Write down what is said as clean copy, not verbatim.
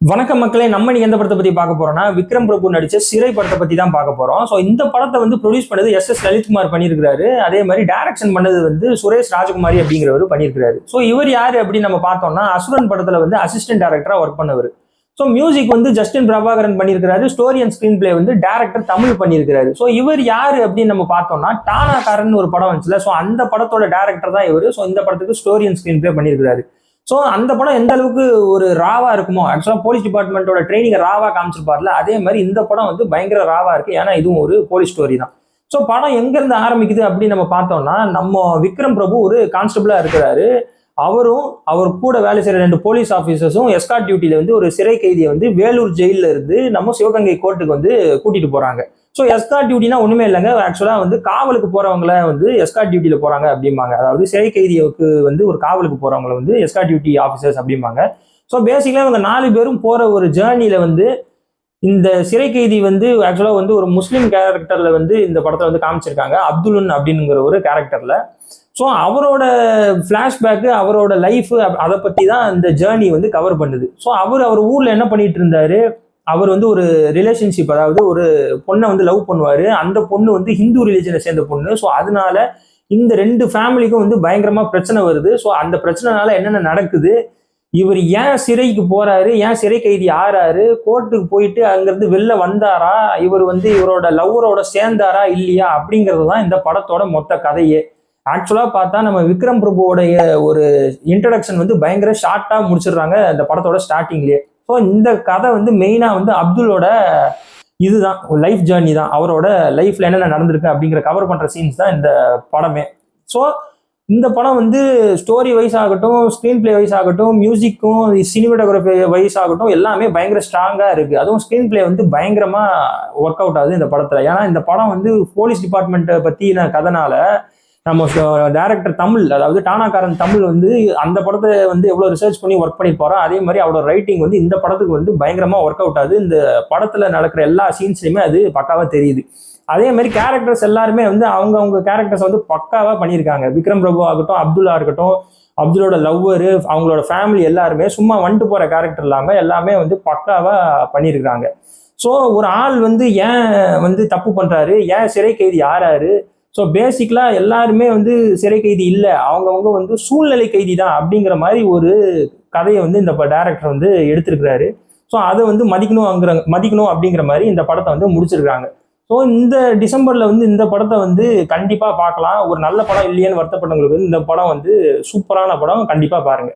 வணக்கம் மக்களே, நம்ம இன்னைக்கு எந்த படத்தை பத்தி பார்க்க போறோம்னா விக்ரம் பிரபு நடிச்ச சிறை படத்தை பத்தி தான் பார்க்க போறோம். ஸோ இந்த படத்தை வந்து ப்ரொடியூஸ் பண்ணது லலித்குமார் பண்ணியிருக்காரு. அதே மாதிரி டைரக்ஷன் பண்ணது வந்து சுரேஷ் ராஜகுமாரி அப்படிங்கிறவர் பண்ணியிருக்காரு. ஸோ இவர் யாரு அப்படின்னு நம்ம பார்த்தோம்னா அசுரன் படத்துல வந்து அசிஸ்டன்ட் டைரக்டரா ஒர்க் பண்ணவர். ஸோ மியூசிக் வந்து ஜஸ்டின் பிரபாகரன் பண்ணியிருக்காரு. ஸ்டோரி அண்ட் ஸ்கிரீன் பிளே வந்து டேரக்டர் தமிழ் பண்ணியிருக்காரு. ஸோ இவர் யாரு அப்படின்னு நம்ம பார்த்தோம்னா டானாக்காரன் ஒரு படம் வந்துச்சுல, ஸோ அந்த படத்தோட டேரக்டர் தான் இவர். ஸோ இந்த படத்துக்கு ஸ்டோரி அண்ட் ஸ்கிரீன் பிளே பண்ணியிருக்காரு. ஸோ அந்த படம் எந்த அளவுக்கு ஒரு ராவா இருக்குமோ, ஆக்சுவலா போலீஸ் டிபார்ட்மெண்ட்டோட ட்ரைனிங் ராவா காமிச்சிருப்பார்ல, அதே மாதிரி இந்த படம் வந்து பயங்கர ராவா இருக்கு. ஏன்னா இதுவும் ஒரு போலீஸ் ஸ்டோரி தான். ஸோ படம் எங்க இருந்து ஆரம்பிக்குது அப்படின்னு நம்ம பார்த்தோம்னா, நம்ம விக்ரம் பிரபு ஒரு கான்ஸ்டபிளா இருக்கிறாரு. அவரும் அவர் கூட வேலை செய்யற 2 போலீஸ் ஆஃபீஸர்ஸும் எஸ்கார்ட் டியூட்டில வந்து ஒரு சிறை கைதியை வந்து வேலூர் ஜெயில இருந்து நம்ம சிவகங்கை கோர்ட்டுக்கு வந்து கூட்டிட்டு போறாங்க. ஸோ எஸ்கார்ட் டியூட்டினா ஒண்ணுமே இல்லைங்க. ஆக்சுவலா வந்து காவலுக்கு போறவங்கள வந்து எஸ்கார்ட் டியூட்டில போறாங்க அப்படிம்பாங்க. அதாவது சிறை கைதிக்கு வந்து ஒரு காவலுக்கு போறவங்கள வந்து எஸ்கார்ட் டியூட்டி ஆஃபீஸர்ஸ் அப்படிம்பாங்க. ஸோ பேசிக்கலா இவங்க 4 பேரும் போற ஒரு ஜேர்னில வந்து இந்த சிறை கைதி வந்து ஆக்சுவலா வந்து ஒரு முஸ்லீம் கேரக்டர்ல வந்து இந்த படத்தை வந்து காமிச்சிருக்காங்க. அப்துல்லன் அப்படிங்கிற ஒரு கேரக்டர்ல. ஸோ அவரோட ஃபிளாஷ்பேக்கு, அவரோட லைஃப், அதை பத்தி தான் இந்த ஜேர்னி வந்து கவர் பண்ணுது. ஸோ அவர் ஊர்ல என்ன பண்ணிட்டு இருந்தாரு, அவர் வந்து ஒரு ரிலேஷன்ஷிப், அதாவது ஒரு பொண்ணை வந்து லவ் பண்ணுவாரு. அந்த பொண்ணு வந்து ஹிந்து ரிலிஜனை சேர்ந்த பொண்ணு. ஸோ அதனால இந்த 2 ஃபேமிலிக்கும் வந்து பயங்கரமா பிரச்சனை வருது. ஸோ அந்த பிரச்சனைனால என்னென்ன நடக்குது, இவர் ஏன் சிறைக்கு போறாரு, ஏன் சிறை கைதி ஆறாரு, கோர்ட்டுக்கு போயிட்டு அங்கிருந்து வெளில வந்தாரா, இவர் வந்து இவரோட லவ்வரோட சேர்ந்தாரா இல்லையா அப்படிங்கிறது தான் இந்த படத்தோட மொத்த கதையே. ஆக்சுவலா பார்த்தா நம்ம விக்ரம் பிரபுவோடைய ஒரு இன்ட்ரடக்ஷன் வந்து பயங்கர ஷார்ட்டா முடிச்சிடுறாங்க இந்த படத்தோட ஸ்டார்டிங்லயே. ஸோ இந்த கதை வந்து மெயினா வந்து அப்துல்லோட இதுதான் லைஃப் ஜேர்னி தான். அவரோட லைஃப்ல என்னென்ன நடந்திருக்கு அப்படிங்கிற கவர் பண்ற சீன்ஸ் தான் இந்த படமே. ஸோ இந்த படம் வந்து ஸ்டோரி வைஸ் ஆகட்டும், ஸ்க்ரீன் பிளே வைஸ் ஆகட்டும், மியூசிக்கும் சினிமாட்டோகிராஃபி வைஸ் ஆகட்டும், எல்லாமே பயங்கர ஸ்ட்ராங்கா இருக்கு. அதுவும் ஸ்க்ரீன் பிளே வந்து பயங்கரமா ஒர்க் அவுட் ஆகுது இந்த படத்துல. ஏன்னா இந்த படம் வந்து போலீஸ் டிபார்ட்மெண்ட்டை பத்தின கதைனால நம்ம டைரக்டர் தமிழ், அதாவது டானாக்காரன் தமிழ் வந்து அந்த படத்தை வந்து எவ்வளவு ரிசர்ச் பண்ணி ஒர்க் பண்ணிருப்பாரோ அதே மாதிரி அவரோட ரைட்டிங் வந்து இந்த படத்துக்கு வந்து பயங்கரமா ஒர்க் அவுட் ஆகுது. இந்த படத்துல நடக்கிற எல்லா சீன்ஸ்லயுமே அது பக்காவா தெரியுது. அதே மாதிரி கேரக்டர்ஸ் எல்லாருமே வந்து அவங்க கேரக்டர்ஸ் வந்து பக்காவா பண்ணியிருக்காங்க. விக்ரம் பிரபு ஆகட்டும், அப்துல்லா இருக்கட்டும், அப்துல்லோட லவ்வரு, அவங்களோட ஃபேமிலி எல்லாருமே சும்மா வந்துட்டு போற கேரக்டர் இல்லாம எல்லாமே வந்து பக்காவா பண்ணியிருக்காங்க. ஸோ ஒரு ஆள் வந்து ஏன் வந்து தப்பு பண்றாரு, ஏன் சிறை கைதி ஆறாரு, ஸோ பேசிக்கலா எல்லாருமே வந்து சிறை கைதி இல்லை, அவங்கவுங்க வந்து சூழ்நிலை கைதி தான் அப்படிங்கிற மாதிரி ஒரு கதையை வந்து இந்த டைரக்டர் வந்து எடுத்திருக்கிறாரு. ஸோ அதை வந்து மதிக்கணும் அப்படிங்கிற மாதிரி இந்த படத்தை வந்து முடிச்சிருக்காங்க. ஸோ இந்த டிசம்பர்ல வந்து இந்த படத்தை வந்து கண்டிப்பா பார்க்கலாம். ஒரு நல்ல படம் இல்லையேன்னு வருத்தப்பட்டவங்களுக்கு இந்த படம் வந்து சூப்பரான படம், கண்டிப்பா பாருங்க.